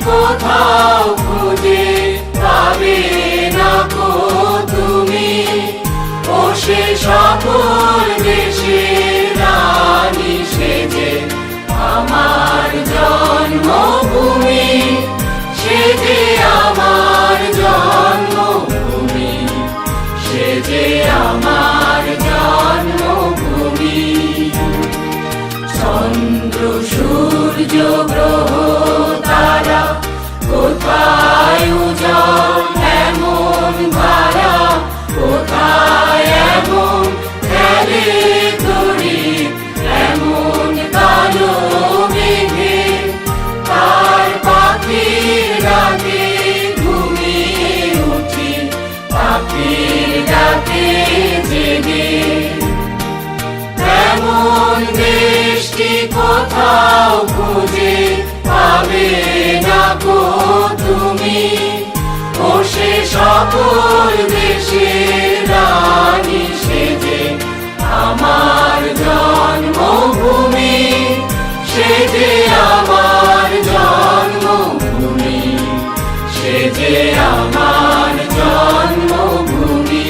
কোথাও খুঁজে পাবে না গো তুমি, ও সে সকল দেশের রানী সেজে আমার জন্মভূমি, সেজে আমার জন্মভূমি, সেজে আমার জন্মভূমি। চন্দ্র সূর্য গ্রহ তারা কোথায় উজ্জ্বল এমন ধারা, কোথায় এমন খেলে তরি এমন কালো মেঘে, তার পাখির ডাকে ঘুমিয়ে উঠি, পাখির ডাকে জেগে। এমন দেশটি কোথাও খুঁজে পাবে না গো তুমি, ও সে সকল দেশের রানী সেজে আমার জন্মভূমি, সেজে আমার জন্মভূমি, সেজে আমার জন্মভূমি।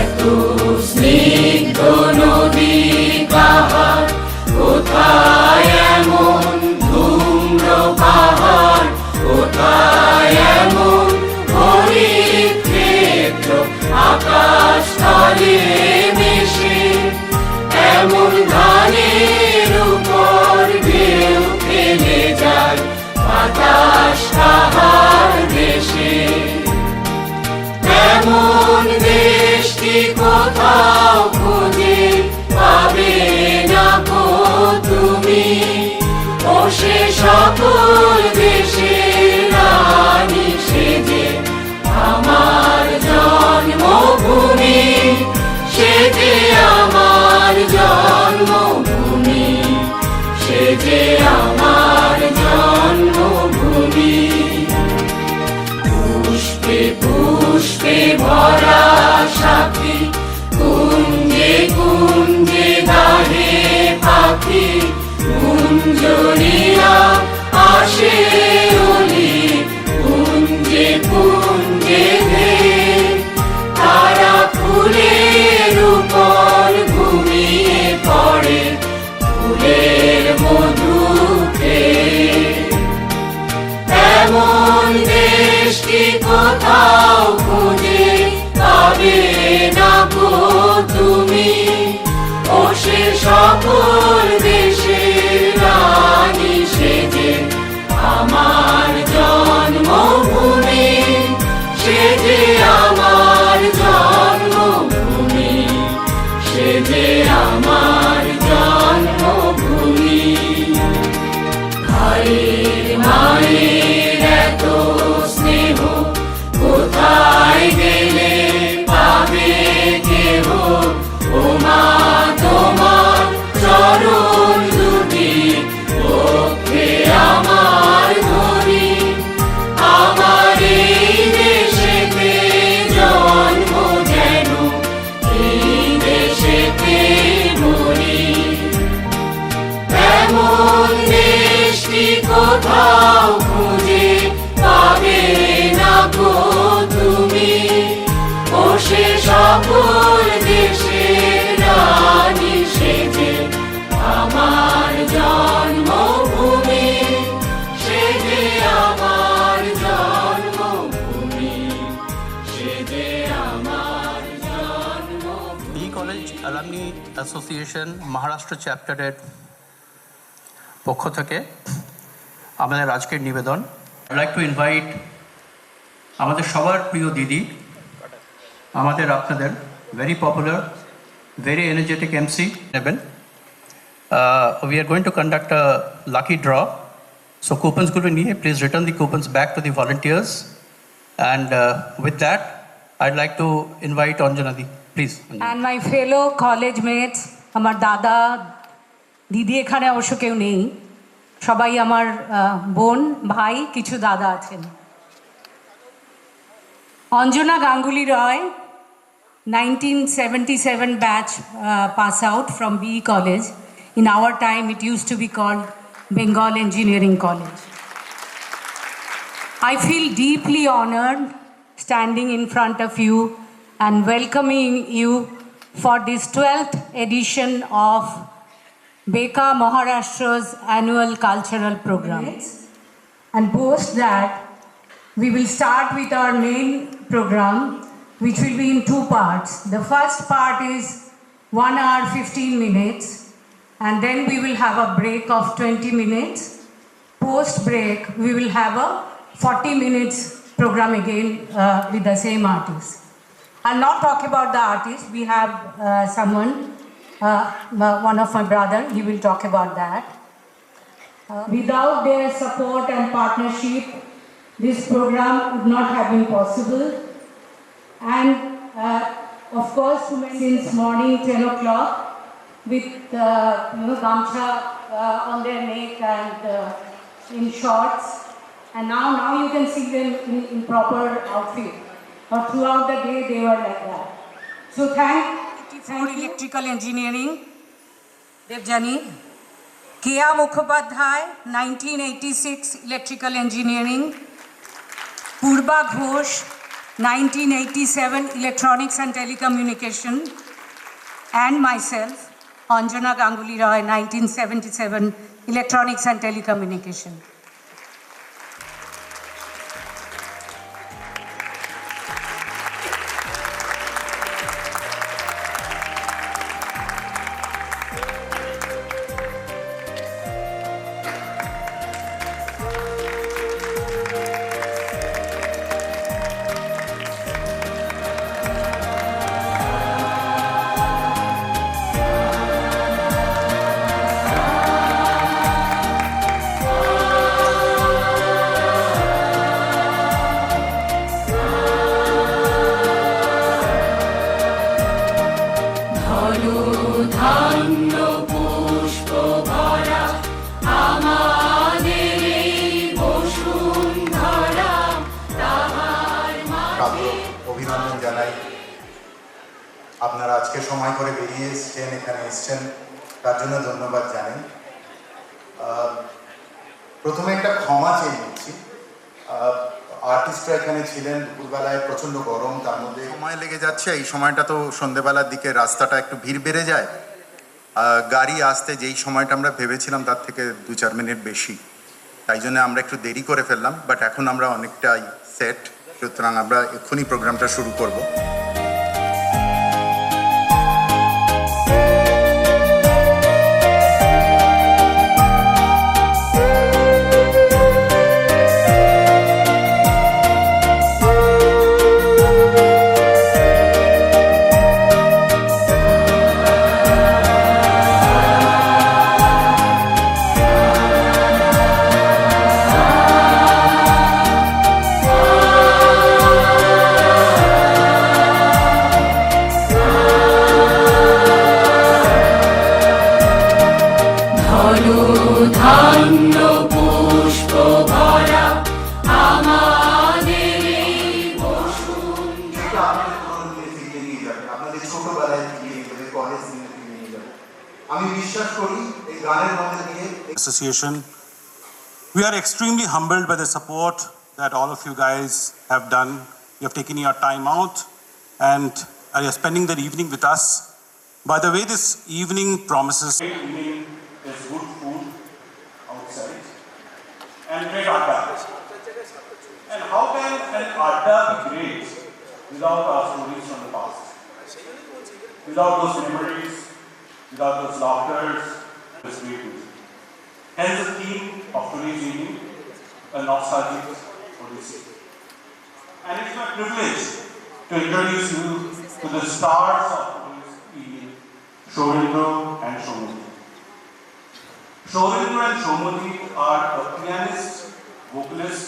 এত স্নিগ্ধ নদী পাহাড়, কোথায় এমন ধূম্র পাহাড়, কোথায় এমন হরিত ক্ষেত্র আকাশ তলে মিশে, এমন ধানের উপর ঢেউ খেলে যায় বাতাস তাহার দেশে। এমন দেশটি কোথাও খুঁজে পাবে না গো তুমি, ও সে সকল দেশের রানী সেজে আমার জন্মভূমি, সেজে আমার জন্মভূমি, সেজে আমার জন্মভূমি। পুষ্পে পুষ্পে ভরা সাথী, কুঞ্জে কুঞ্জে গাহে পাখি, কুঞ্জরিয়া আসে অলি কুঞ্জে কুঞ্জে ধে, তারা ফুলের উপর ঘুমিয়ে পড়ে ফুলের মধু খেয়ে। এমন দেশটি কোথাও খুঁজে পাবে না গো তুমি, ও সে সকল দেশের রানী সেজে আমার জন্মভূমি, সেজে আমার জন্মভূমি, সেজে আমার জন্মভূমি। ভাইয়ের মায়ের এত স্নেহ কোথায় গেলে পাবে কেহ, ও মা তোমার চরণ দুটি পক্ষে আমার ধরি, আমার এই দেশেতে জন্ম যেন এই দেশেতে মরি। এমন দেশটি কোথাও খুঁজে পাবে না গো তুমি, ও সে সকল দেশের রানী সেজে আমার জন্মভূমি, সেজে আমার জন্মভূমি, সেজে আমার জন্মভূমি। B college alumni association Maharashtra চ্যাপ্টারের পক্ষ থেকে আমাদের আজকের নিবেদন, I'd like to invite আমাদের সবার প্রিয় দিদি, আমাদের আপনাদের very popular, very energetic MC নেবেন। We are going to conduct a lucky draw. So coupons গুলো নিয়ে please return the coupons back to the volunteers. And with that, I'd like to invite Anjana Di, please. And my fellow college mates, আমার দাদা দিদি এখানে অবশ্য কেউ নেই, সবাই আমার বোন ভাই, কিছু দাদা আছেন। অঞ্জনা গাঙ্গুলি রয়, 1977 batch pass out from BE College. In our time, it used to be called Bengal Engineering College. I feel deeply honored standing in front of you and welcoming you for this 12th edition of Beka Maharashtra's annual cultural program. And post that, we will start with our main program, which will be in two parts. The first part is 1 hour 15 minutes, and then we will have a break of 20 minutes. Post break, we will have a 40 minutes program again with the same artist. I'll not talk about the artist. We have someone, one of my brother, he will talk about that. Without their support and partnership, this program would not have been possible. And of course, since morning 10 o'clock, with gamcha on their neck and in shorts. And now you can see them in proper outfit. But throughout the day, they were like that. So for electrical engineering, Devjani. Kia Mukhopadhyay, 1986 electrical engineering. Purba Ghosh, 1987 electronics and telecommunication. And myself, Anjana Ganguly Roy, 1977 electronics and telecommunication. অভিনন্দন জানাই আপনারা আজকে সময় করে বেরিয়ে এসেছেন এখানে এসেছেন তার জন্য ধন্যবাদ জানাই প্রথমে একটা ক্ষমা চেয়ে নিচ্ছি আর্টিস্টরা এখানে ছিলেন দুপুরবেলায় প্রচণ্ড গরম তার মধ্যে সময় লেগে যাচ্ছে এই সময়টা তো সন্ধ্যেবেলার দিকে রাস্তাটা একটু ভিড় বেড়ে যায় গাড়ি আসতে যেই সময়টা আমরা ভেবেছিলাম তার থেকে 2-4 মিনিট বেশি তাই জন্য আমরা একটু দেরি করে ফেললাম বাট এখন আমরা অনেকটাই সেট সুতরাং আমরা এক্ষুনি প্রোগ্রামটা শুরু করব Association. We are extremely humbled by the support that all of you guys have done. You have taken your time out and are spending the evening with us. By the way, this evening promises. Great evening is good food outside and great adda. And how can an adda be great without our stories from the past? Without those memories, without those laughters, this great music. Hence the theme of today's evening, a nostalgic Odyssey. And it's my privilege to introduce you to the stars of today's evening, Shourendra and Shoumati. Shourendra and Shoumati are a pianist, vocalist,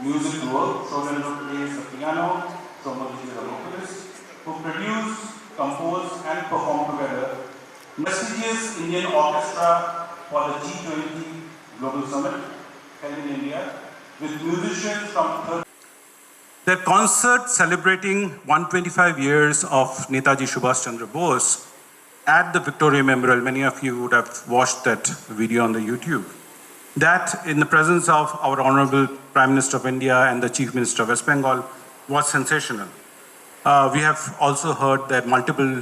music duo. Shourendra plays the piano, Shoumati is a vocalist, who produce, compose and perform together prestigious Indian orchestra for the G20 Global Summit held in India with musicians from Their concert celebrating 125 years of Netaji Subhash Chandra Bose at the Victoria Memorial. Many of you would have watched that video on the YouTube. That, in the presence of our Honorable Prime Minister of India and the Chief Minister of West Bengal, was sensational. We have also heard that multiple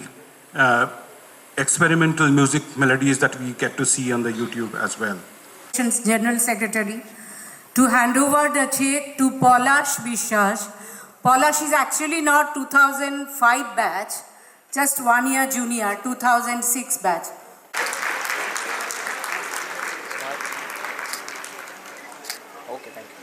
experimental music melodies that we get to see on the YouTube as well. General Secretary, to hand over the check to Polash Bishwas. Polash is actually not 2005 batch, just 1 year junior, 2006 batch. Okay, thank you.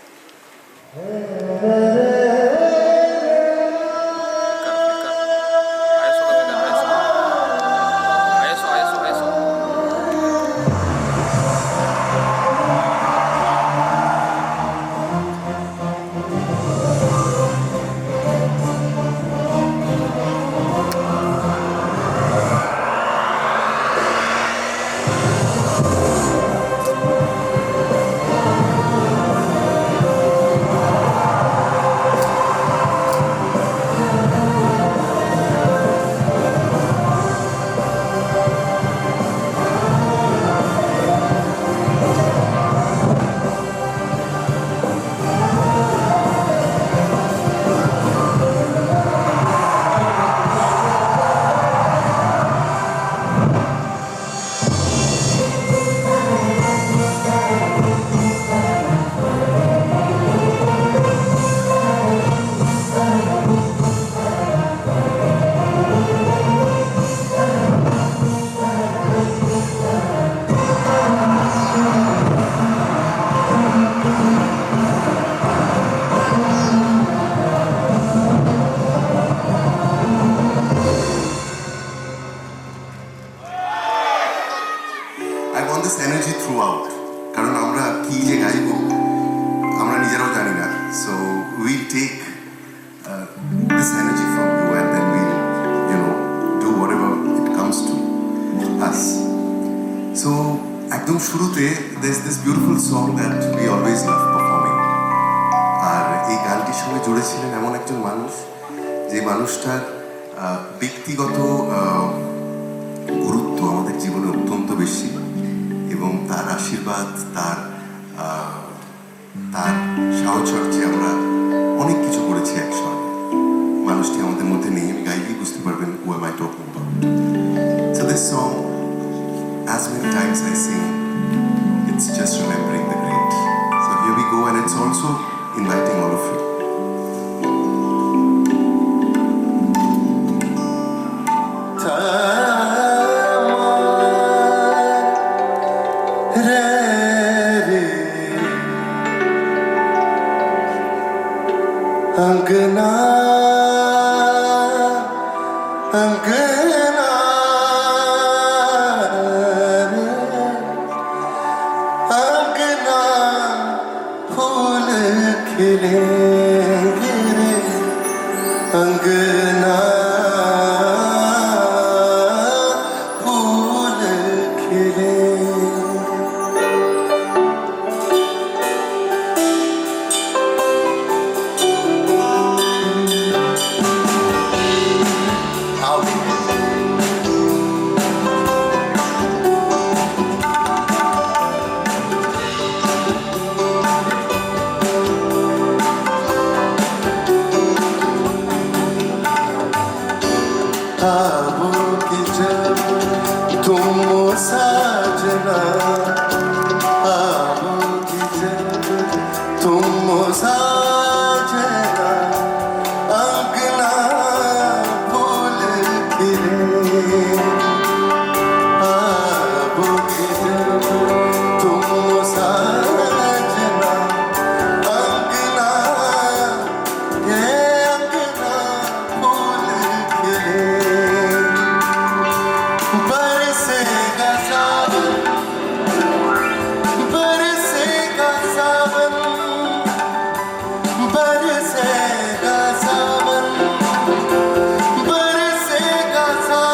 I want this energy throughout. কারণ আমরা কি যে গাইব আমরা নিজেরাও জানি না. So we take this energy from you and then we, do whatever it comes to us. So একদম শুরুতে there's this beautiful song that we always love performing. আর এই গানটির সঙ্গে জুড়েছিলেন এমন একজন মানুষ, যে মানুষটার ব্যক্তিগত গুরুত্ব আমাদের জীবনে অত্যন্ত বেশি, এবং তার আশীর্বাদ, তার সাহচর্যে আমরা অনেক কিছু করেছি একসঙ্গে। মানুষটি আমাদের মধ্যে নেই, আমি গাইলেই বুঝতে পারবেন who am I talking about. So this song, as many times I sing, it's just remembering the great. So here we go, and it's also inviting all of you. अंगना अंगना अंगना फूल खिलेंगे रे अंगना फूल खिलेंगे। आओगे जब तुम साजना, आओगे जब तुम साजना, अंगना फूल खिले। आओगे जब तुम साजना, अंगना ये अंगना फूल खिले। बरसेगा सावन, बरसेगा सावन, बरसेगा सावन, बरसेगा सावन।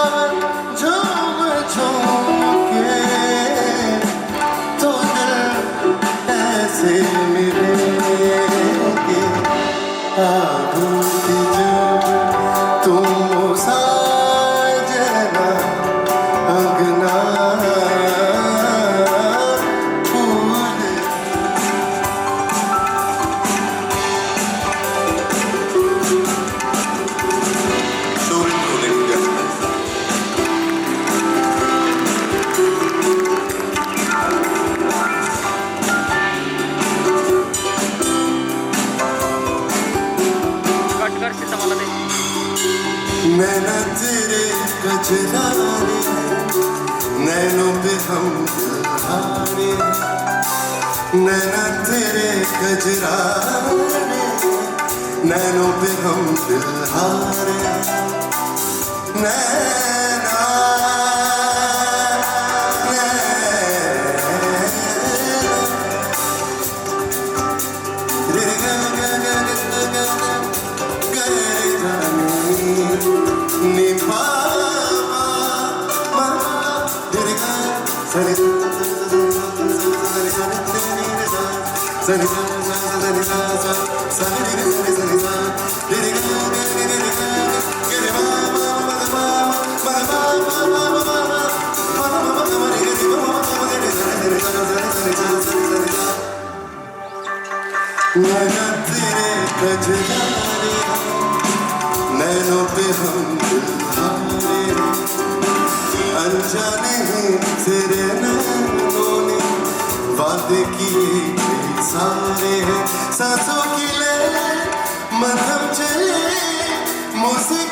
कजरारे नैनों पे हम हारे नैना तेरे कजरारे नैनों पे हम दिल हारे नैना नैना तेरे कजरारे नैनों पे हम दिल हारे अनजाने हैं तेरे नैनों ने वादे किए सारे हैं सांसों की ले मरहम चले मुझसे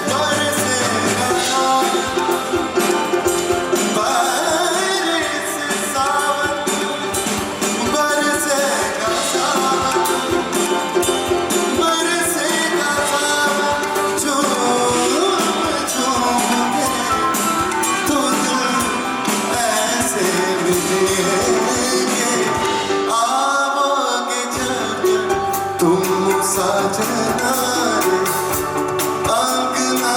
बरसे साजना रे अंगना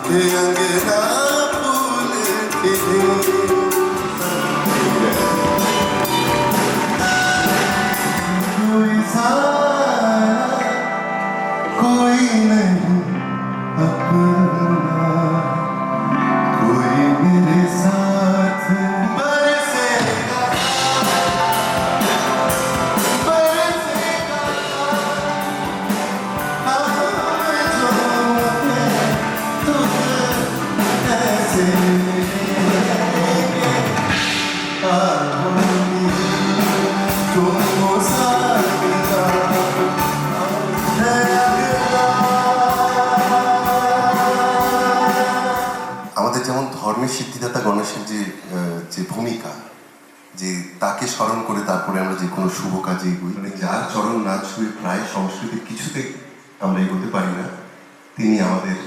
हे अंगना फूल खिले कोई सारा कोई नहीं अपना कोई मेरे साथ बरसेगा আমাদের যেমন ধর্মের সিদ্ধিদাতা গণেশের যে ভূমিকা যে তাকে স্মরণ করে তারপরে আমরা যে কোনো শুভ কাজে এগোই মানে যার চরণ না ছুঁয়ে প্রায় সংস্কৃতির কিছুতে আমরা এগোতে পারি না তিনি আমাদের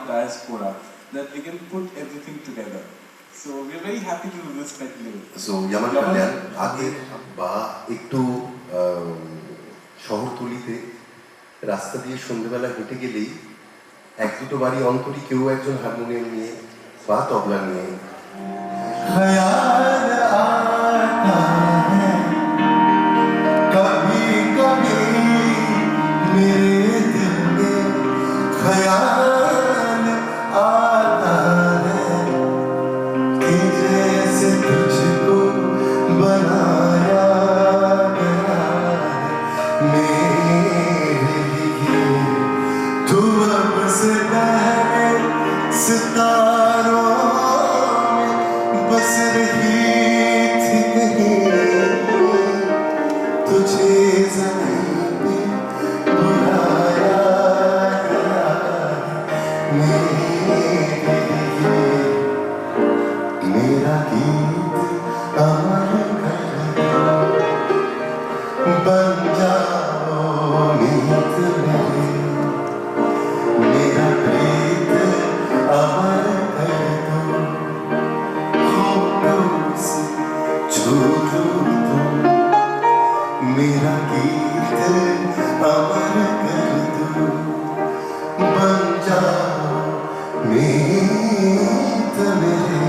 diaspora, that we can put everything together. So we are very happy to do this spectacle. So Yaman Kalyan আগে বা একটু শহরতলিতে রাস্তা দিয়ে সন্ধ্যেবেলা হেঁটে গেলেই এক দুটো বাড়ি অন্তরই কেউ একজন হারমোনিয়াম নিয়ে বা তবলা নিয়ে কবি কবি মেরে দিল মে খ্যাল आता है कि जैसे तुझको बनाया गया है मेरे लिए तू अब से पहले सितारों में बस रही थी कहीं तुझे ज़मीन पे बुलाया गया है मेरे लिए मेरा गीत अमर कर बन जाओ मीत मेरे मेरा प्रीत अमर कर दो होठों से छू लो तुम मेरा गीत अमर कर दो बन जाओ मीत मेरे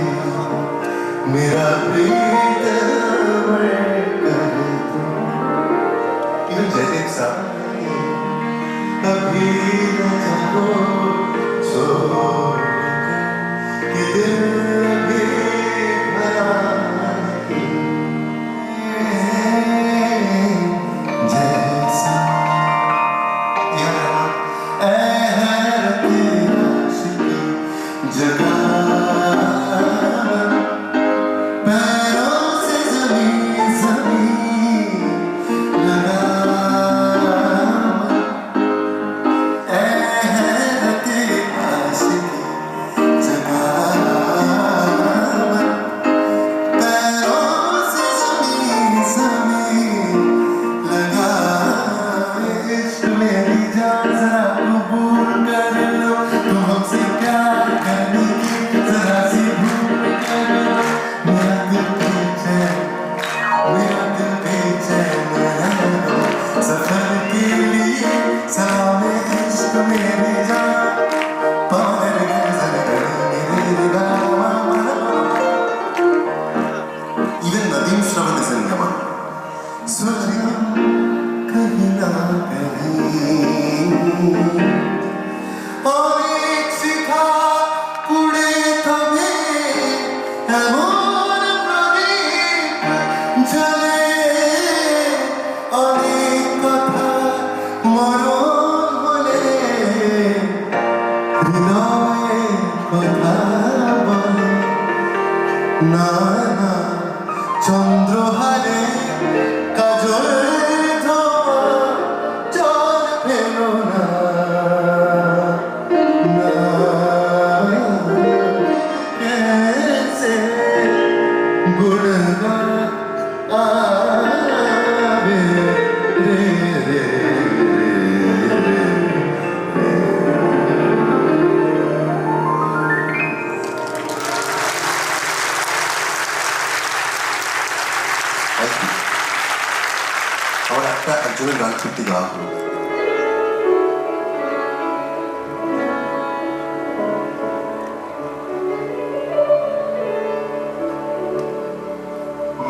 मेरा प्रीत अमर कर दो इवन जयदेव साहब अभी न जाओ छोड़ के दिल भी भरा नहीं जैसा ऐ हैरत आशिकी जगा पैरों से ज़मीन ज़मीन लगा ऐ हैरत आशिकी जगा पैरों से ज़मीन ज़मीन लगा इश्क मेरी जान ज़रा कबूल कर लो तुम हमसे प्यार करने की ज़रा सी भूल कर लो मेरा दिल बेचैन है सफ़र के लिए सलाम इश्क मेरी जान पार गज़ल करें मेरे निगाह even Nadeem Shravan is in Yaman. सुलझन कहीं ना कहीं और एक शिखा उड़े तबे এমন প্রদীপ জ্বলে অনেক কথা মরণ হলে হৃদয়ে কথা বলে না না চন্দ্রহারে কাজল ধোয়া জল ফেলো না না कैसे गुणगान आवे रे रे रे আমার একটা একজনের গান ছুটি গাওয়া হলো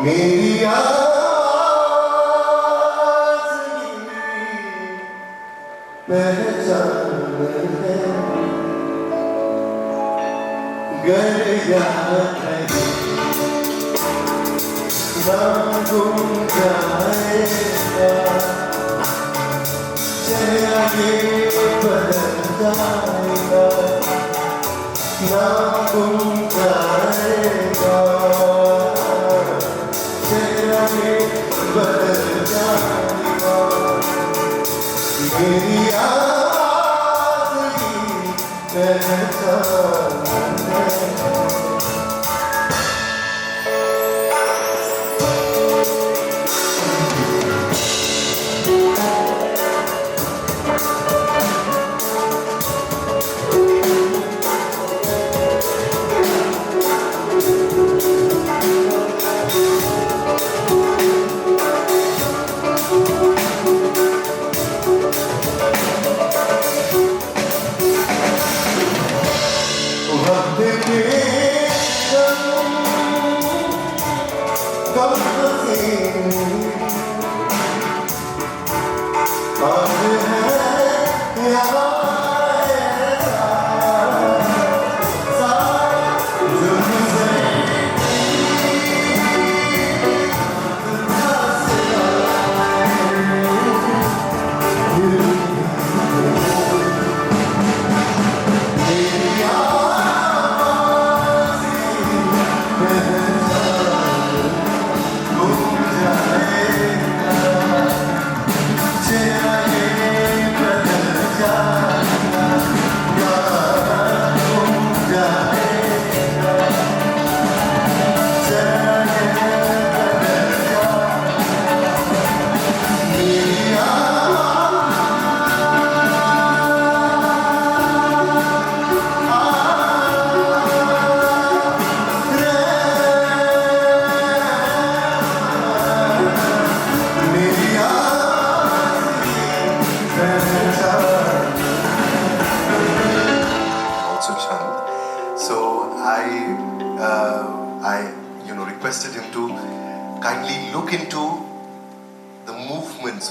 मेरी आवाज़ पहचान है गर याद है ना गुम जाएगा चेहरा ये बदल जाएगा ना गुम जाएगा चेहरा ये बदल जाएगा मेरी आवाज़ की पहचान है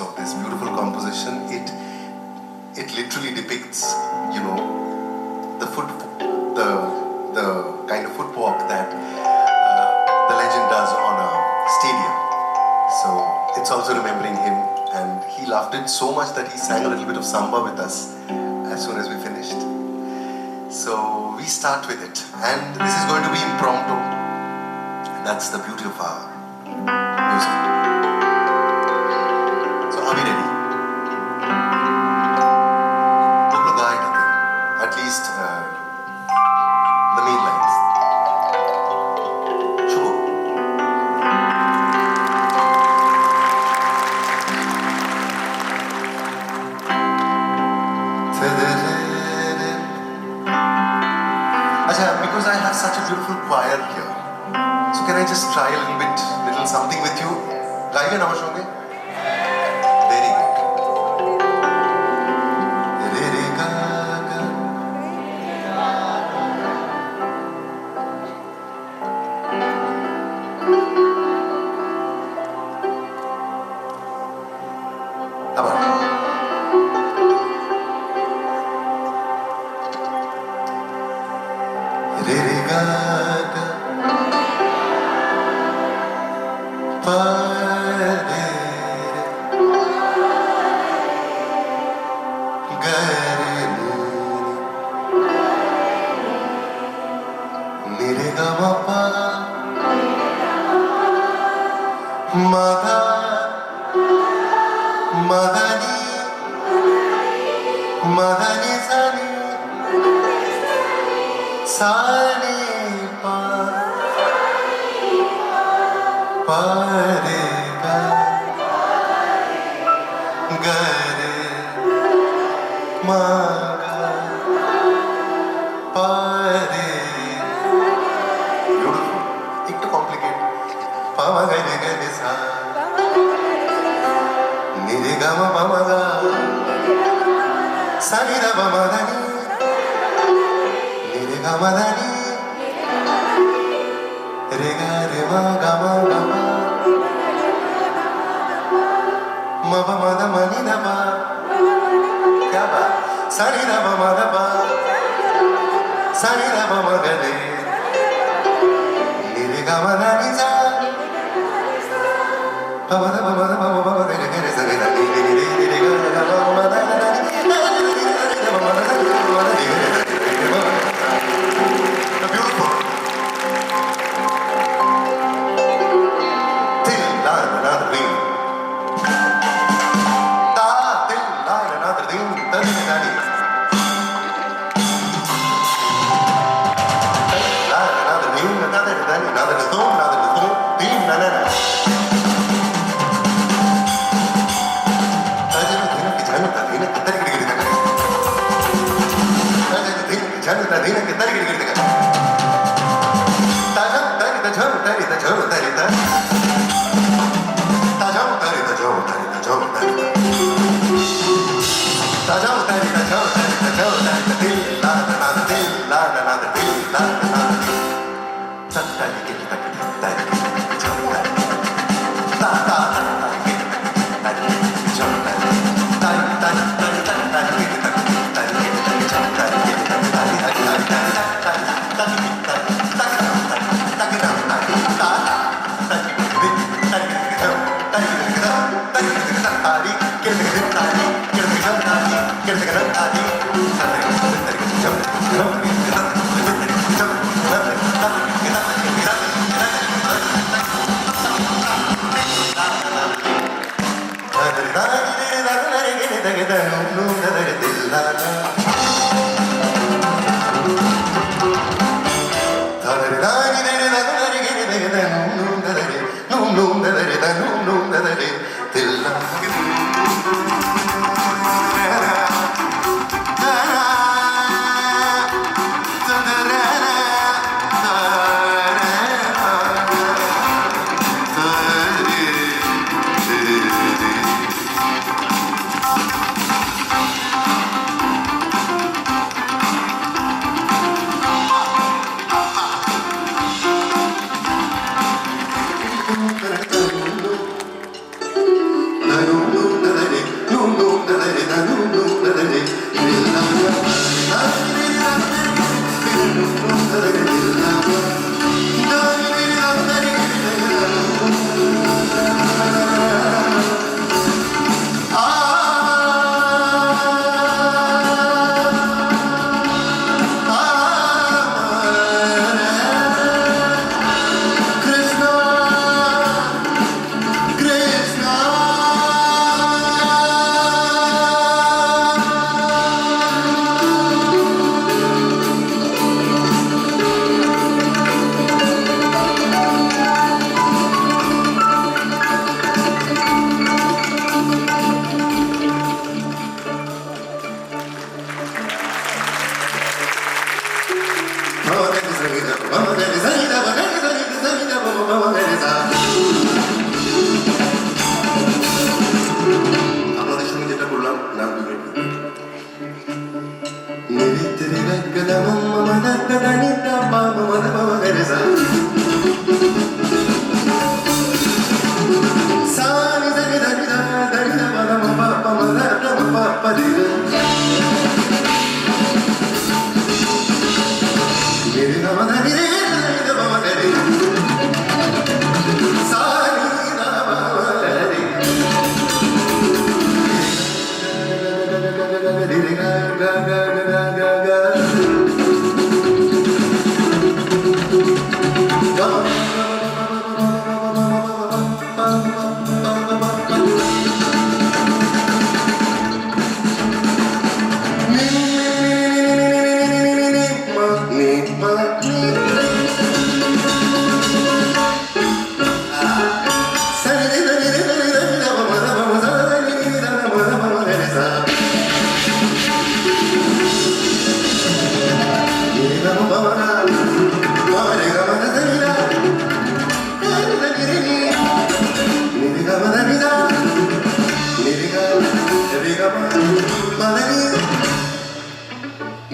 of this beautiful composition. It literally depicts, you know, the kind of footwalk that the legend does on a stadium. So it's also remembering him, and he loved it so much that he sang a little bit of samba with us as soon as we finished. So we start with it, and this is going to be impromptu. That's the beauty of our music. So are we ready? At least the main lines. Sure. Acha, because I have such a beautiful choir here, so can I just try a little something with you? Gaiben amar songe? Very good. Re re ga ga. আবার রে রে গা গা পা রে গা রে নি রে গা মা পা মা গা Madani, Madani Sani, Sani Pa, Pare Ga, Gare, Maga, Pare. Beautiful. It's too complicated. Pama Gare Gare Sa. Nire gama pama ga, sani da pama dani, nire gama dani, re ga re ma gama gama, ma pama da ma ni da pa, kya ba? Sani da pama da pa, sani da pama ga re, nire gama dani sa. Pama da pama da pama pama da ga re sa re da ni ni ni ni ni ga ga pama da da da ni pama da da pama da ni beautiful. Till another wing. Ta till another wing. Ta ni ta ni. Another wing, another then another stone, team na na na. আপনাদের সঙ্গে যেটা করলাম না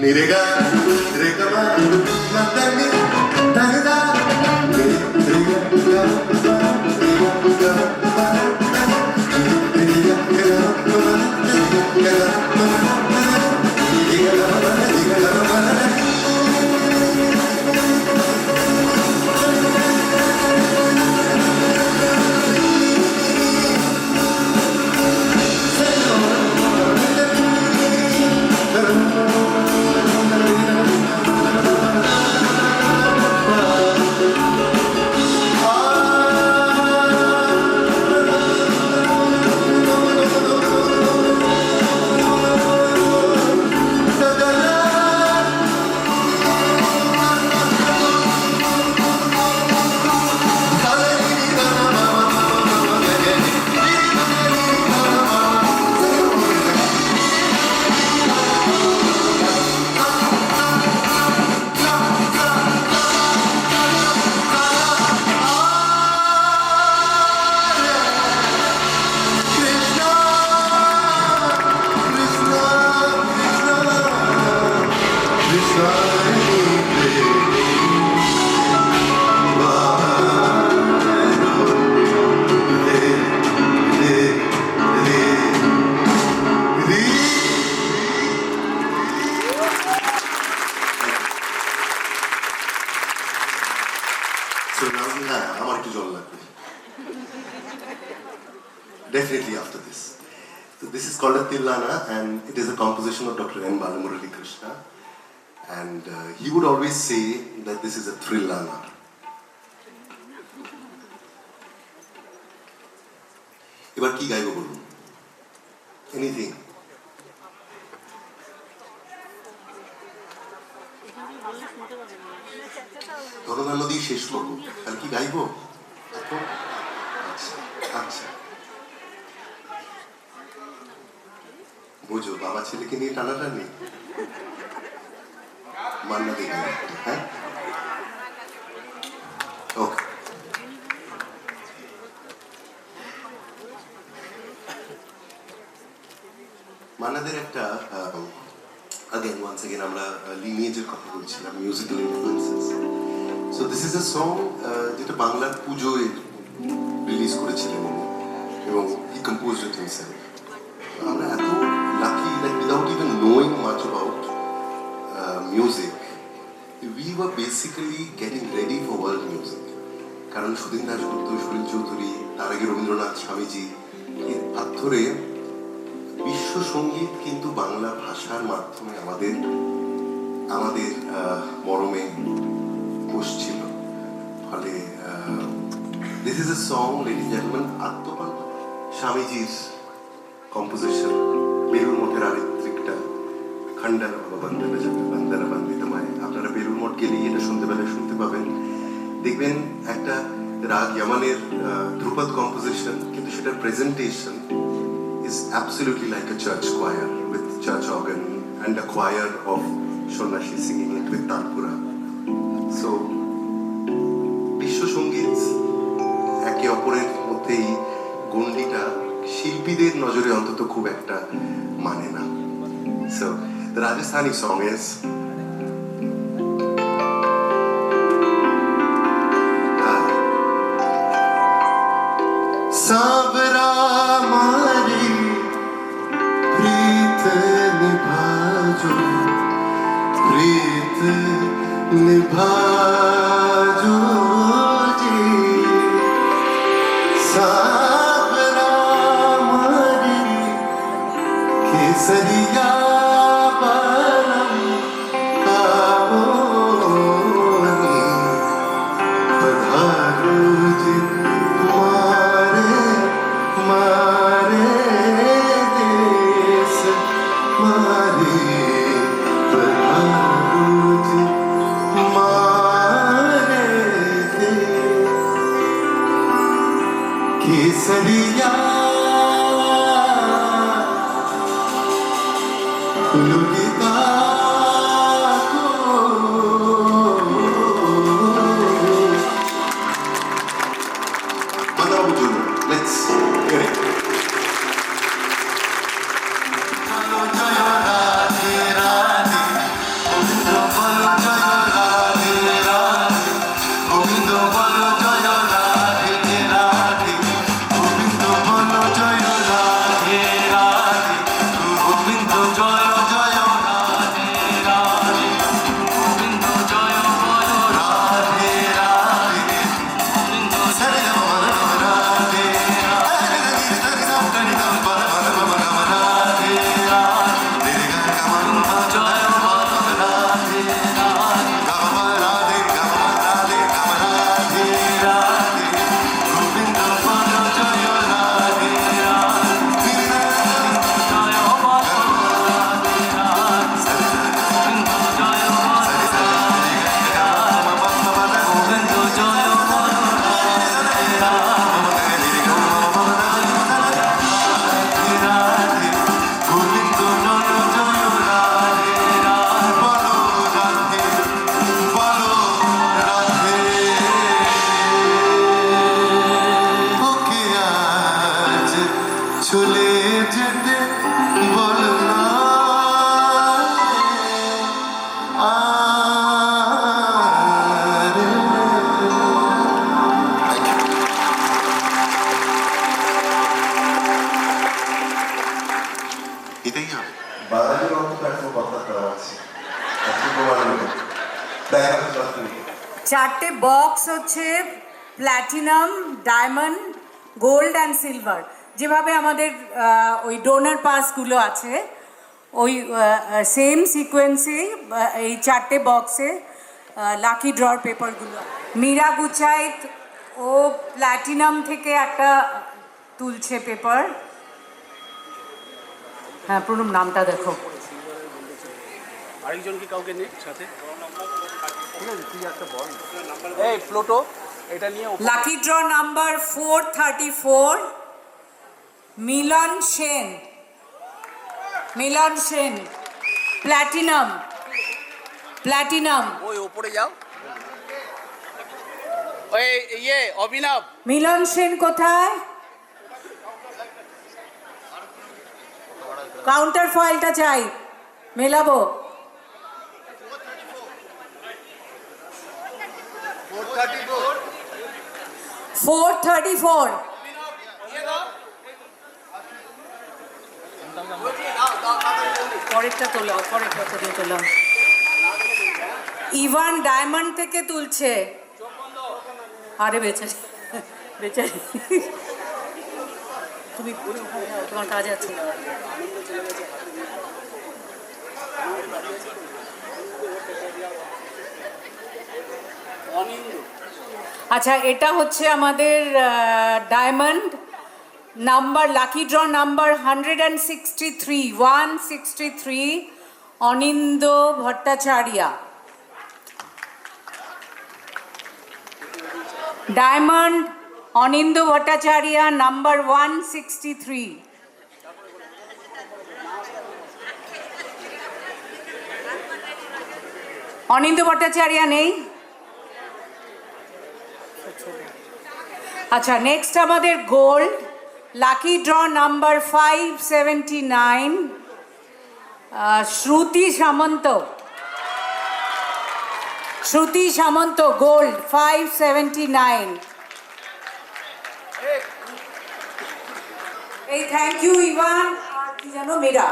Nirega, Nirega, Matani, Tanida, So now, আমার একটু জল লাগবে. Definitely after this. So this is called a Tillana, and it is a composition of Dr. N. Balamurali Krishna. And he would always say that this is a Thrillana. এবার কি গাইব বলুন? Anything. ধরনা নদী শেষ করবো আর কি গাইবো এখন? আচ্ছা বুঝো বাবা ছেলেকে নিয়ে টানাটানি মান্না দেখি হ্যাঁ ওকে মান্নাদের একটা again once again আমরা lineage এর কথা বলছিলাম musical influences. So this is a song যেটা বাংলার পুজোয় রিলিজ করেছিলেন এবং he composed it himself. আমরা এত lucky that without even knowing much about music we were basically getting ready for world music. কারণ সুধীন দাশগুপ্ত, সুনীল চৌধুরী, তার আগে রবীন্দ্রনাথ, স্বামীজি এর পাথরে বিশ্ব সঙ্গীত কিন্তু বাংলা ভাষার মাধ্যমে আমাদের মরমে বসছিল। ফলে this is a song ladies and gentleman, আত্মপান স্বামীজির কম্পোজিশন, বেলুর মঠের আরেকটা খণ্ডারা বাবা বন্দনা যাবে বন্দনা বন্দিতমায়। আপনারা বেলুর মঠ গেলেই এটা সন্ধ্যেবেলায় শুনতে পাবেন, দেখবেন একটা রাগ ইয়ামানের ধ্রুপদ কম্পোজিশন, কিন্তু সেটার presentation is absolutely like a church choir with church organ and a choir of Shonashi singing it with Tanpura. So বিশ্বসঙ্গীত একে অপরের মধ্যে এই গণ্ডিটা শিল্পীদের নজরে অন্তত খুব একটা মানে না। So the Rajasthani song is Sabra मारी प्रीत निभाजो, प्रीत निभाजो जी। साबरा मारी केसरिया बरम आवो पधारो जी मारे देश मारे पधारो जी मारे देश केसरिया लुलिता Let's get it. চলে যেতে বলো না আরে। এটাই হবে বাঙালির অন্তত একটা কথা দেওয়া আছে। চারটে বক্স হচ্ছে platinum, diamond, gold and silver. যেভাবে আমাদের ওই ডোনার পাসগুলো আছে ওই সেম সিকোয়েন্সেই এই চারটে বক্সে লাকি ড্রর পেপারগুলো। মীরা গুচাইত ও প্ল্যাটিনাম থেকে একটা তুলছে পেপার। হ্যাঁ, প্রণব নামটা দেখো। আরেকজন কি কাউকে নেই সাথে? এই ফ্লোটো এটা নিয়ে লাকি ড্র নাম্বার 434 মিলন সেন। মিলন সেন প্ল্যাটিনাম। প্ল্যাটিনাম ওই ওপরে যাও। ওই ইয়ে অভিনব। মিলন সেন কোথায়? কাউন্টার ফয়েলটা চাই, মেলাবো। 434 পরেরটা তোলাও, পরেরটা তোলাও। ইভান ডায়মন্ড থেকে তুলছে। আরে বেচারি, বেচারি তুমি তোমার কাজ আছে। আচ্ছা, এটা হচ্ছে আমাদের diamond number, lucky draw number 163 Anindo Bhattacharya. Diamond Anindo Bhattacharya number 163। Anindo Bhattacharya নেই? আচ্ছা, নেক্সট আমাদের gold lucky draw number 579, Shruti Samanta. Shruti Samanta, gold 579। এই থ্যাংক ইউ ইভান। আর কি জানো, মেরা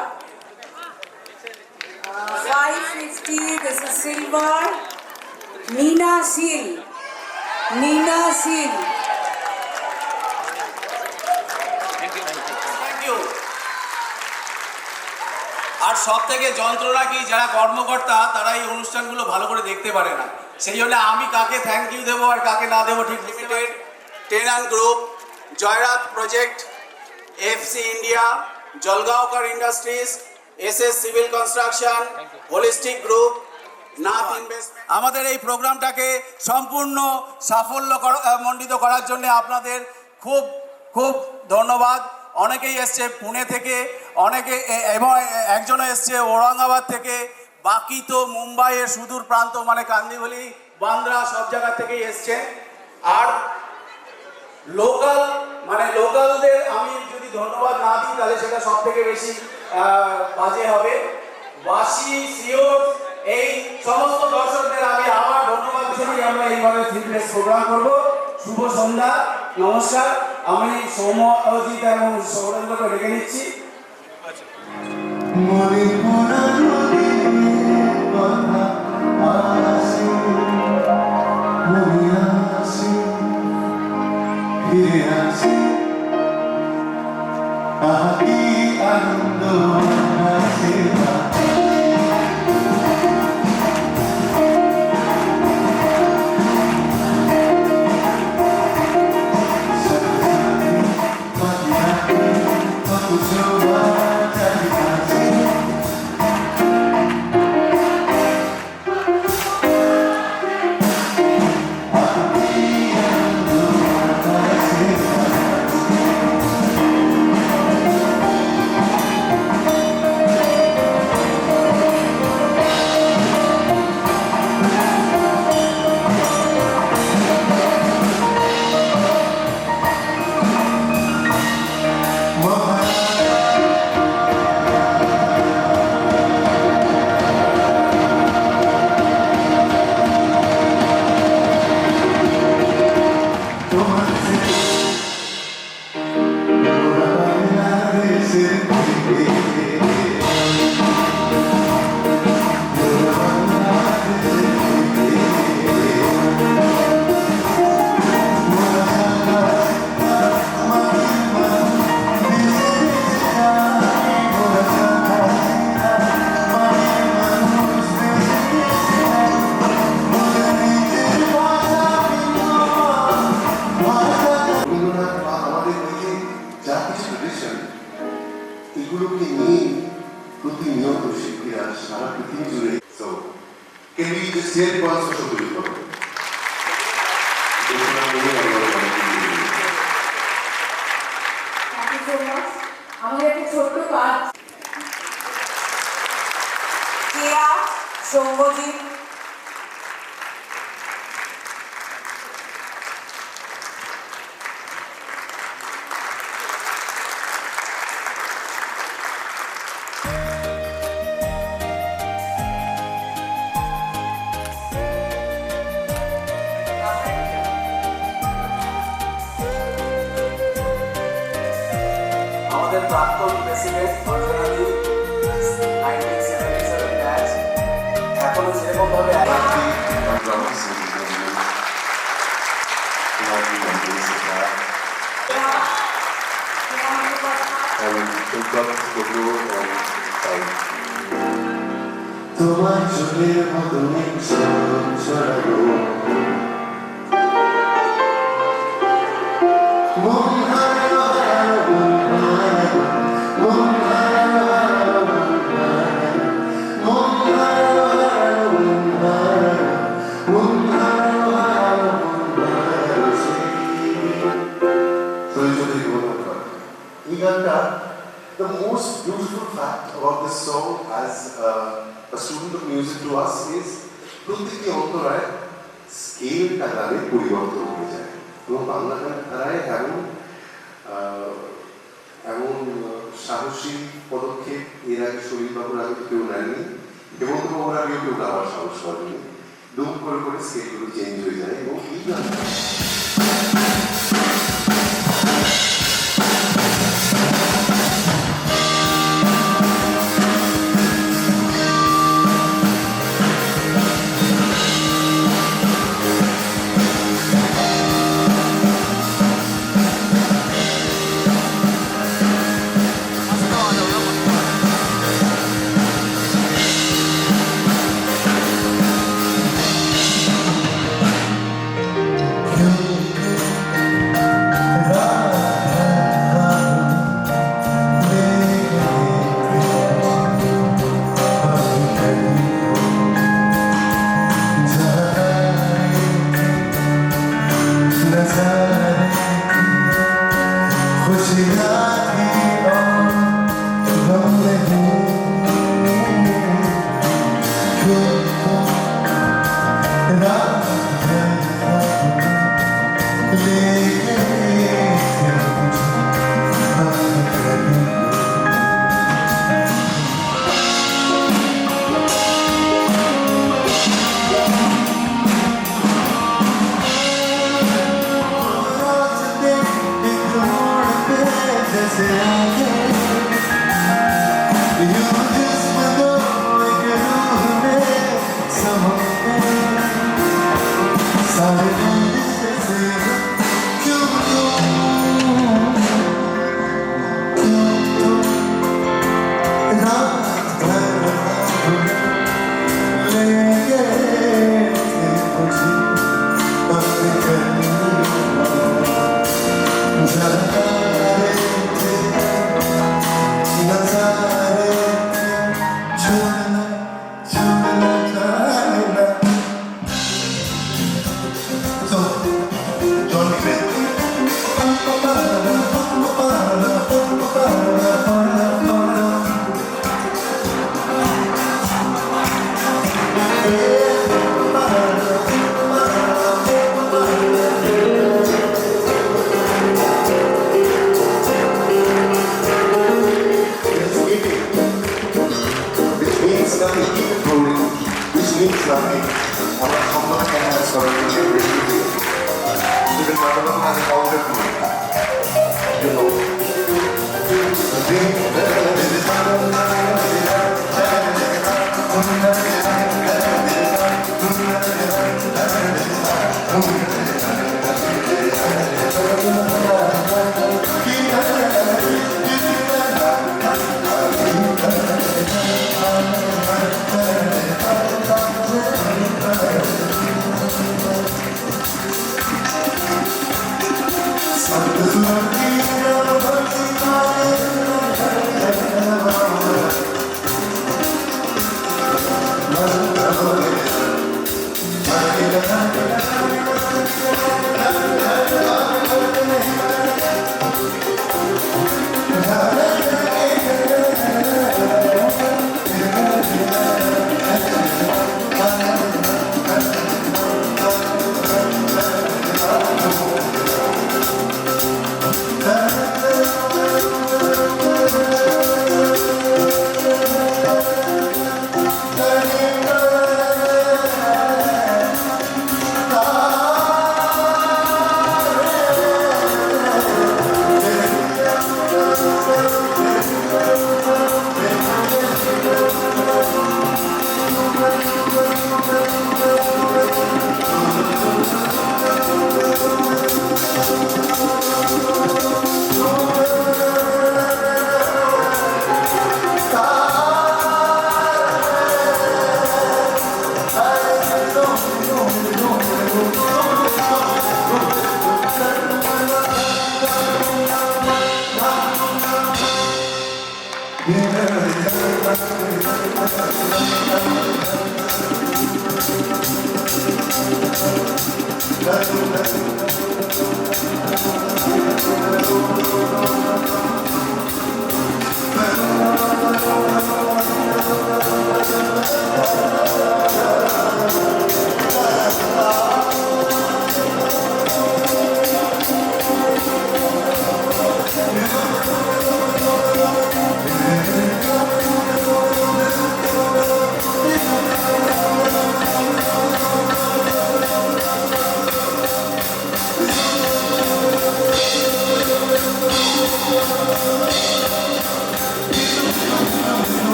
550, this is silver. Neena Sil, Neena Sil. Thank you. আর সব থেকে যন্ত্রণা কি, যারা কর্মকর্তা তারা এই অনুষ্ঠানগুলো ভালো করে দেখতে পারে না, সেই জন্য আমি কাকে থ্যাংক ইউ দেবো আর কাকে না দেবো ঠিক লিমিটেড, টেনান গ্রুপ, জয়রাত project, FC India, Jalgaonkar industries, SS civil construction, holistic group, Nath investment. আমাদের এই প্রোগ্রামটাকে সম্পূর্ণ সাফল্য মণ্ডিত করার জন্য আপনাদের খুব খুব ধন্যবাদ। অনেকেই এসছে পুনে থেকে, অনেকে এবং একজনও এসছে ঔরঙ্গাবাদ থেকে, বাকি তো মুম্বাইয়ের সুদূর প্রান্ত মানে কান্দিভলি, বান্দ্রা সব জায়গা থেকেই এসছে। আর লোকাল মানে লোকালদের আমি যদি ধন্যবাদ না দিই তাহলে সেটা সব থেকে বেশি বাজে হবে। বাসি, সিওর, এই সমস্ত দর্শকদের আমি আবার ধন্যবাদ জানাই। আমরা এইভাবে ফিটনেস প্রোগ্রাম করব। শুভ সন্ধ্যা, নমস্কার। আমি সৌম্যজিৎ এবং সৌরেন্দ্রকে ডেকে নিচ্ছি। এগুলোকে নিয়ে প্রতিনিয়ত শিল্পীরা সারা পৃথিবী জুড়ে। So can we just hear the voice of Shubhri? আমাদের একটা ছোট্ট কাজ, কেয়া, সৌম্যজিৎ, আমাদের প্রাক্তন প্রেসিডেন্ট অর্জনাদি 1977 ব্যাচ, এখনো যেরকম ভাবে তোমার চোখের মতো ছড়াবো The most beautiful fact about this song as a student of music to us is প্রত্যেকটি অন্তরায় স্কেলটা গানে পরিবর্তন হয়ে যায়। এবং বাংলা গানের ধারায় এমন সাহসী পদক্ষেপ এর আগে শরীরবাবুর আগে কেউ নেয়নি, হেমন্তবাবুর আগেও কেউ নেওয়ার সাহস করেনি। দুম করে করে স্কেলগুলো চেঞ্জ হয়ে যায় এবং এই গানটা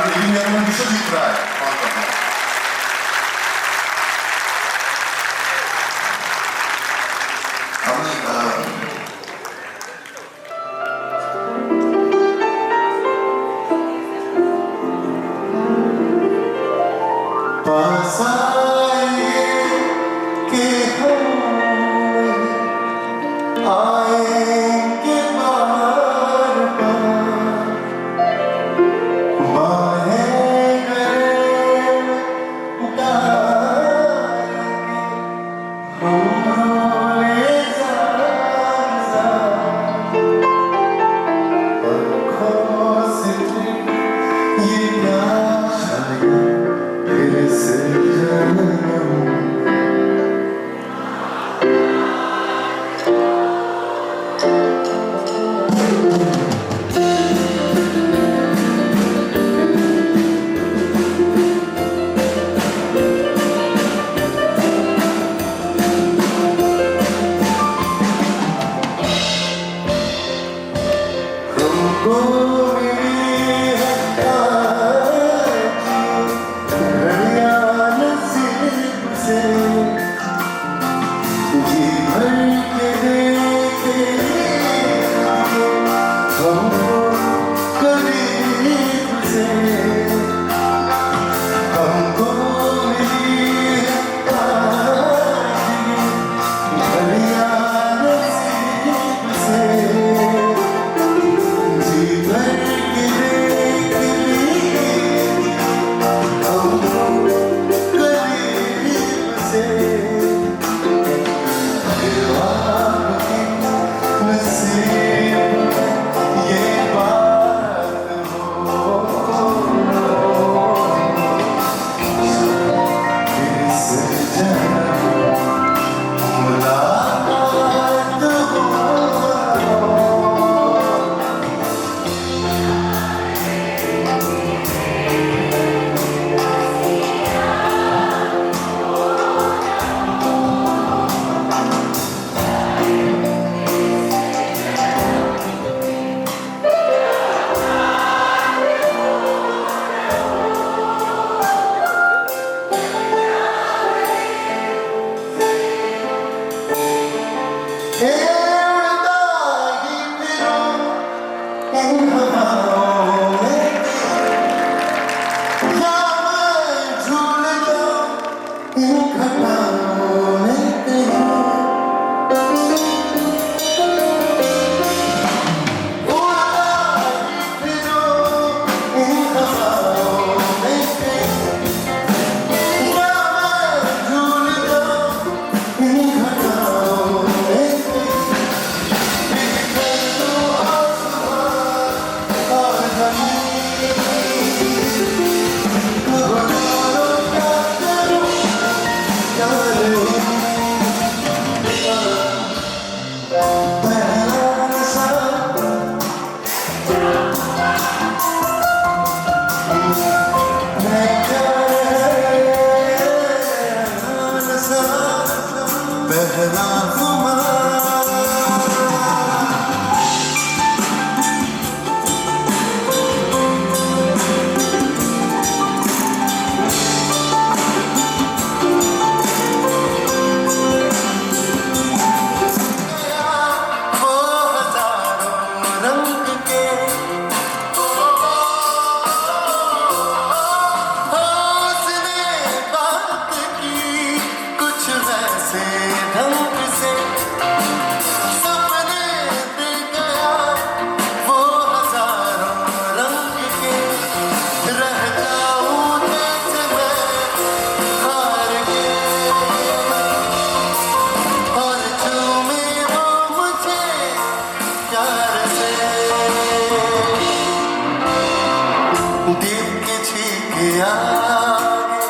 লিডিং ম্যান বিশ্বজিৎ রায় আমি पास आए के हम आएंगे बार बार बाहें डालेंगे हमरे ज़ार ज़ार आँखों से ये प्यास फिर से जन्म हमको मिली है घड़ियां नसीब से जी भर के देखे हमको करीब से हमको मिली है घड़ियां नसीब से जी भर के देखे हमको करीब से आपकी नसीब ये बात हो फिर से जन्म मुलाकात हो पहला वो हजारों रंग के उसने बात की कुछ वैसे ढंग से सपने दे गया वो हजारों रंग के रह जाऊं जैसे मैं हार के और चूमे वो मुझे प्यार से देख के छीके आगे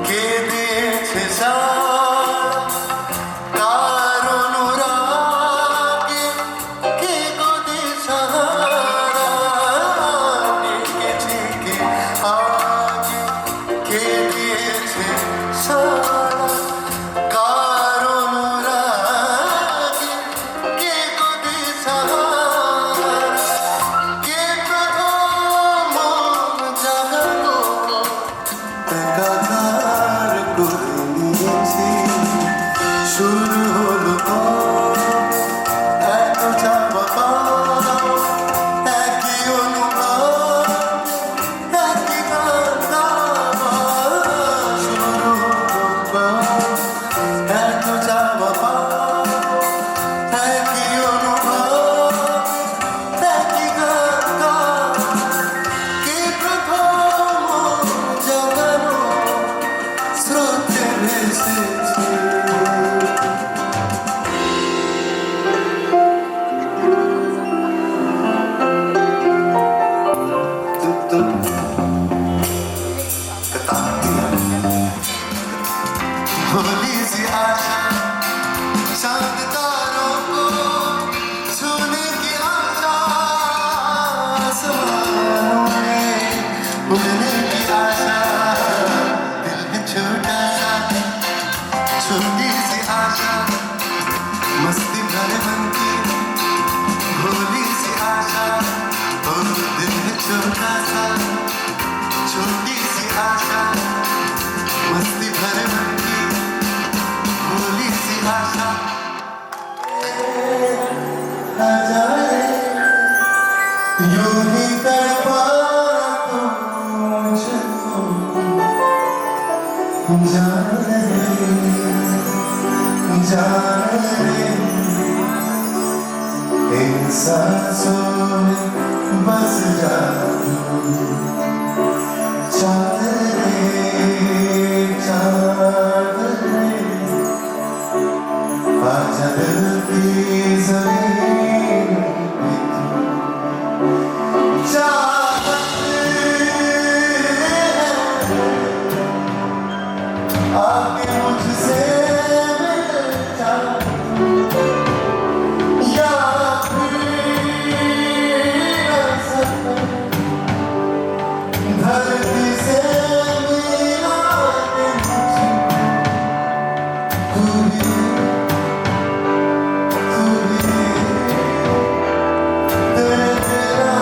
के देख सार कारो नुरागे के गोदे सहारा देख के छीके आगे के देख सारा कारो नुरागे के गोदे सहारा के प्रथम जग उड़ने की आशा, दिल है छोटा सा, छोटी सी आशा, मस्ती भरे मन की भोली सी आशा, ओ दिल है छोटा सा, छोटी सी आशा, मस्ती भरे मन की भोली सी आशा। आ जाए यूं ही तड़पा तू मुझको, जाने जाने इन सांसों में बस जा तू, चांदनी चांदनी आजा दिल की ज़मीन पे तू, चाहते आके मुझसे मिल जा, या फिर सफर धरती से मिला दे मुझे, तू ही तेरे बिना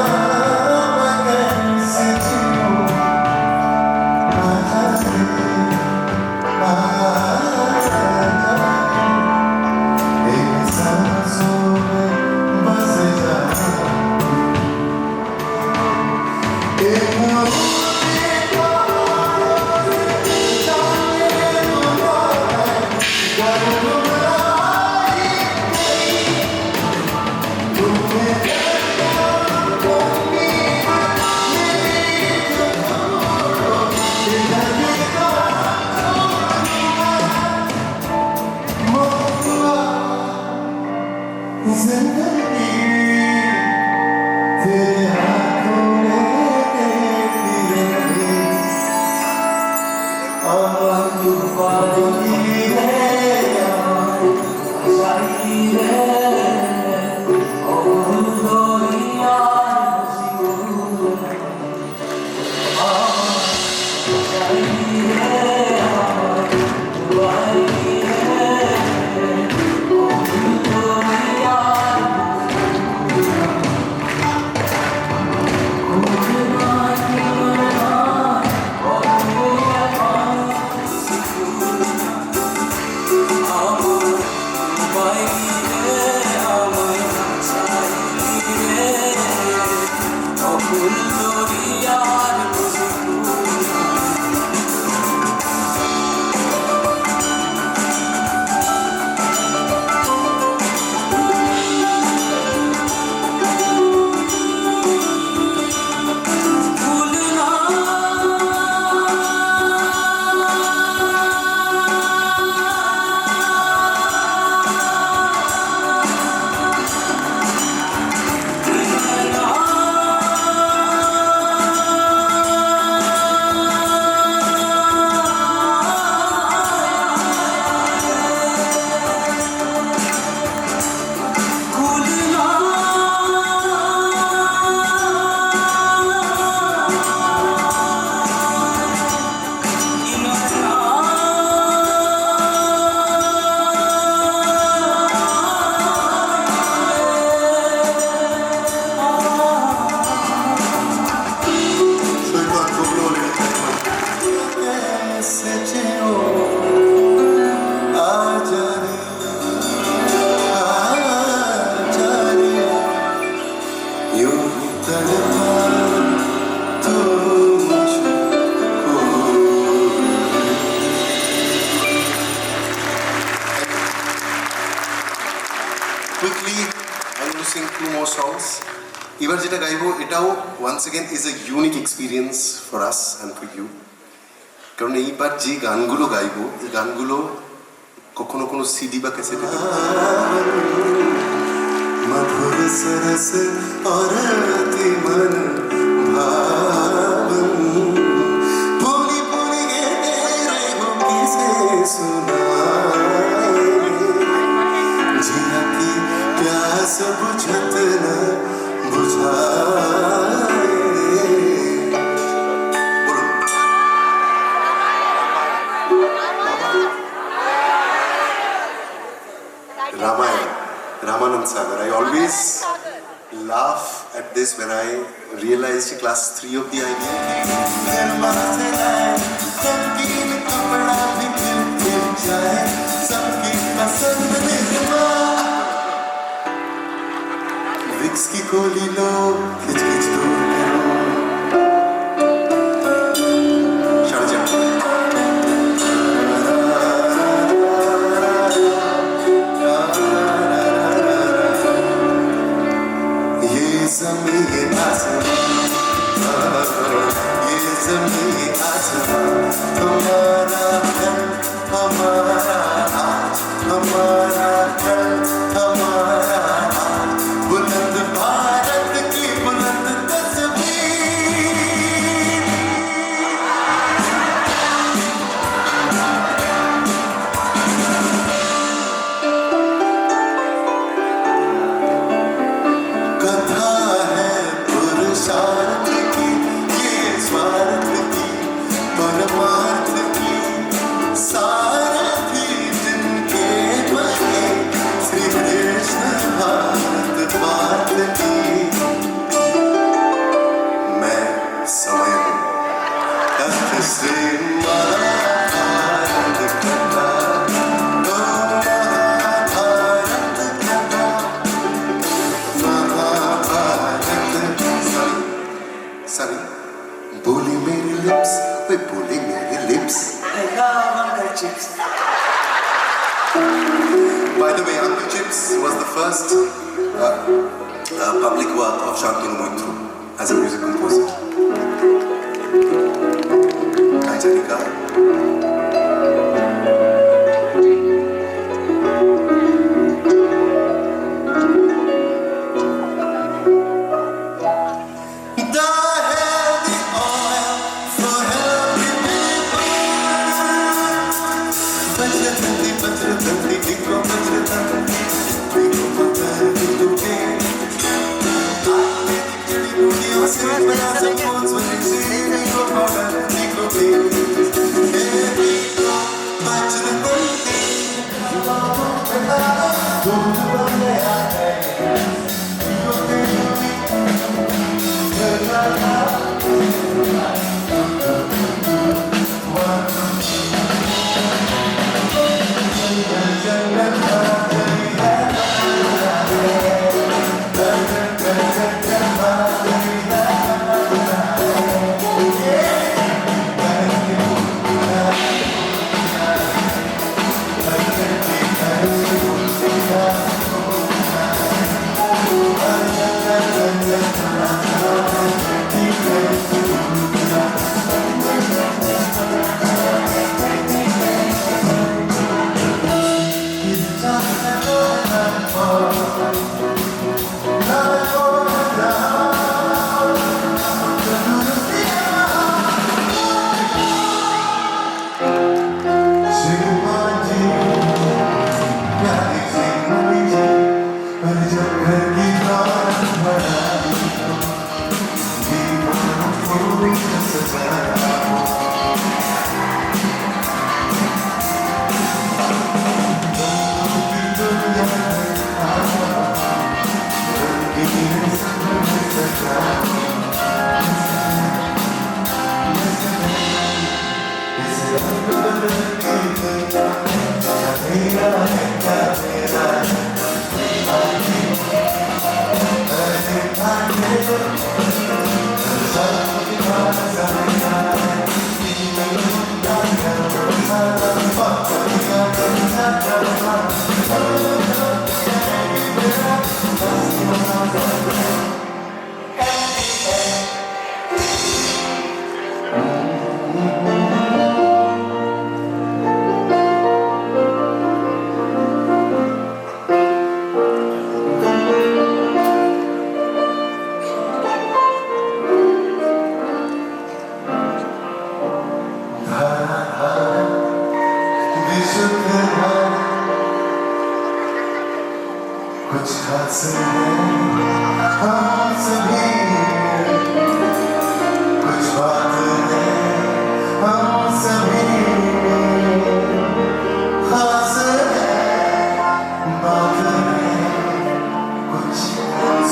मैं कैसे जीऊं, आजा रे इन सांसों में बस जा, एक मुट्ठी प्यार जाने लगा है, गर्म मलाई तुम्हें देखा होगी मेरी जुबानों, इधर देखा मौका जिंदगी तेरे हाथों में देखती रही, आवाज़ पाई है जाई है, और गोरियां Quickly, I'm going to sing 2 more songs. এবার যেটা গাইবো এটাও once again is a unique experience for us and for you. কারণ এইবার যে গানগুলো গাইবো এই গানগুলো কখনো কোনো সিডি বা ক্যাসেটে मधुर सरस और अति मन भावन पुनी पुनी गे तेरे हो किसे सुनाए जिया की प्यास बुझत न बुझाए laugh at this when I realized class 3 of the IB. Vicks की कोली लो खिच खिच दूर बुलंद भारत की बुलंद तस्वीर कथा है पुरुषार्थ की ये स्वार्थ की परमार्थ की सारथी जिनके बने श्री कृष्ण भारत बात की मैं समय हूँ तख्त से महाभारत कथा ओ महाभारत कथा महाभारत सभी बोली मेरी लिप्स वे बोली मेरी lips I love Uncle Chips. By the way, Uncle Chips was the first public work of Shantanu Moitru as a music composer. Hi, Janika.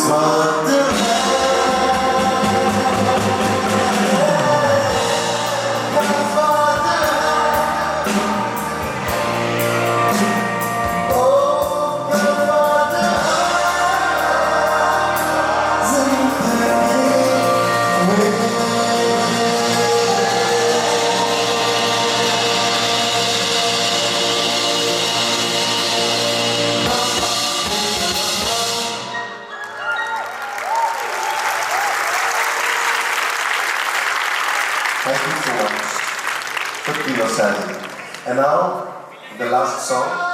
स्वाद Thank you so much. Pretty nostalgic. And now, the last song.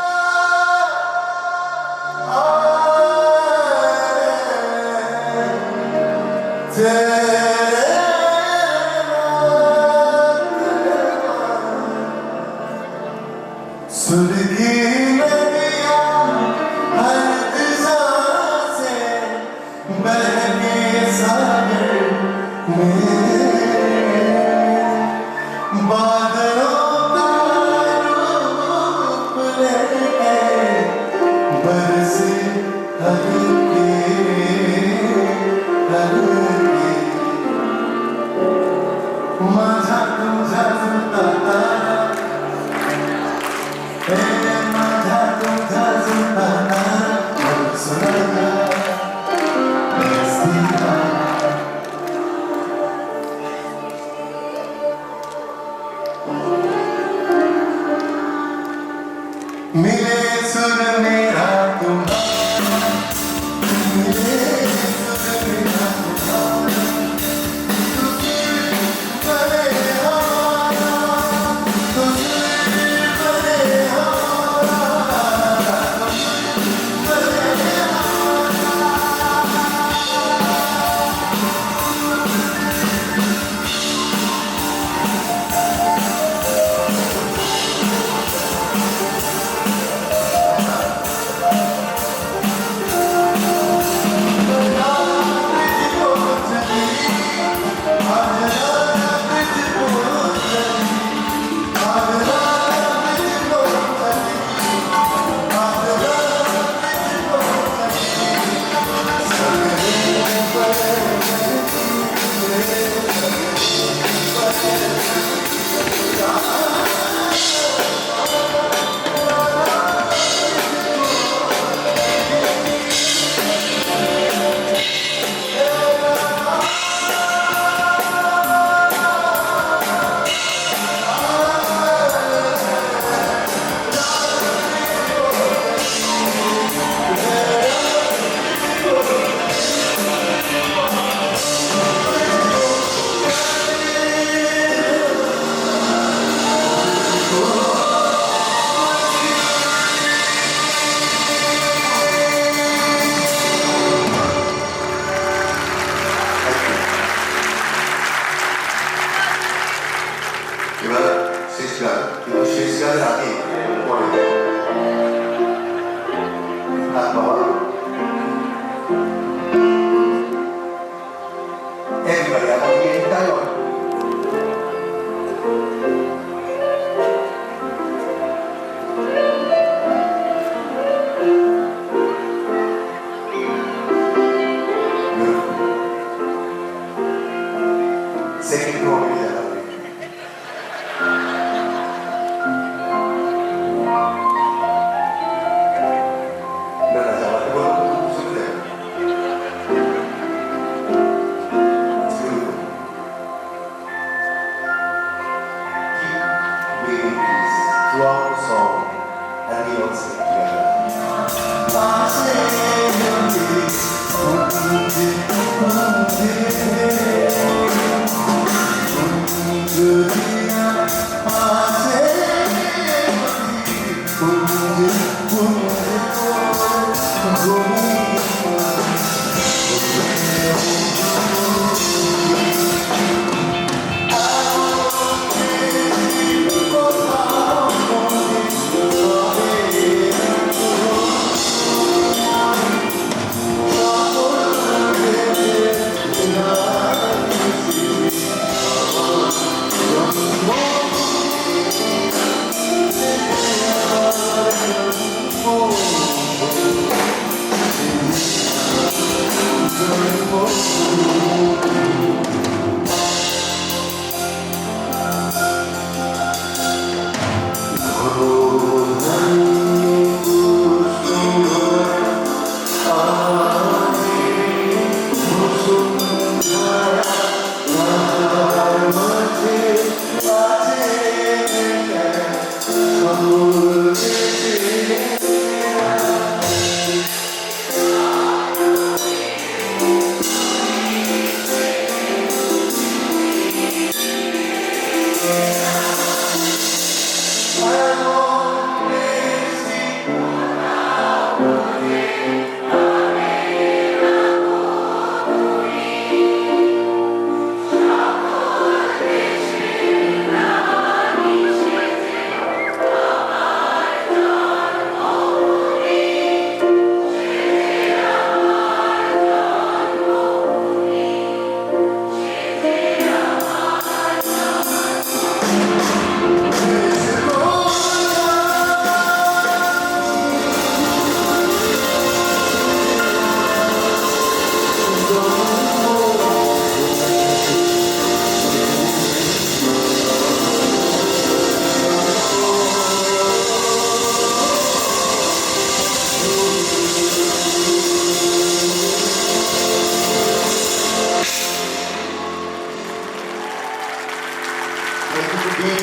been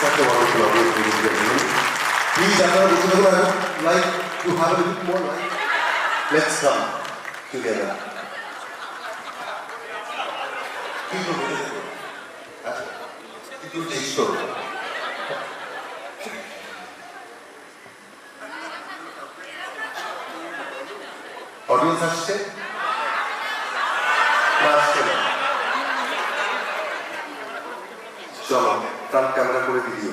such a wonderful audience, ladies and gentlemen. Please, I would like to have a little more light. Let's come together. People take story. Audience আসছে? না আসছে না? চলো front camera করে video.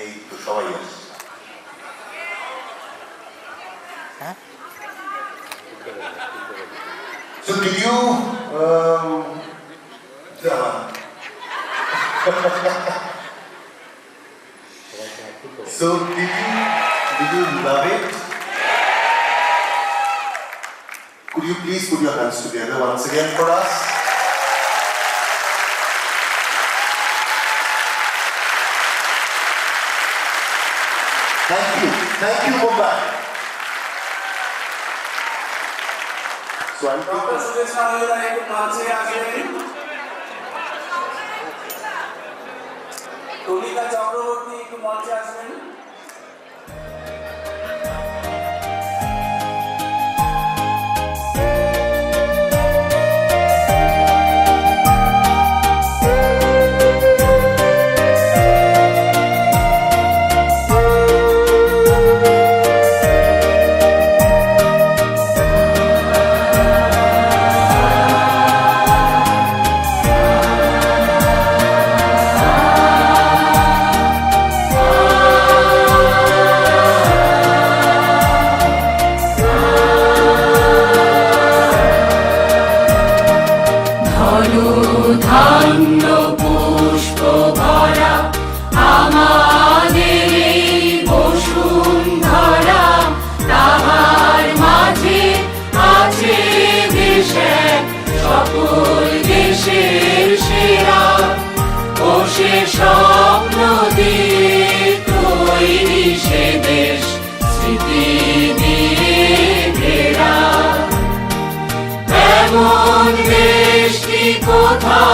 এই তো সবাই আসছে। So did you so did you love it? Could you please put your hands together once again for us? Thank you, Mumbai. So I'm doctor Sudesh Roy একটু মঞ্চে আসবেন। কলিকা চক্রবর্তী একটু মঞ্চে আসবেন। ধন্য পুষ্প ভরা আমাদের এই বসুন্ধরা, তাহার মাঝে আছে দেশ এক, সকল দেশের সেরা। ও সে স্বপ্ন দিয়ে তৈরি সে দেশ, স্মৃতি দিয়ে ঘেরা। এমন দেশ কি কোথাও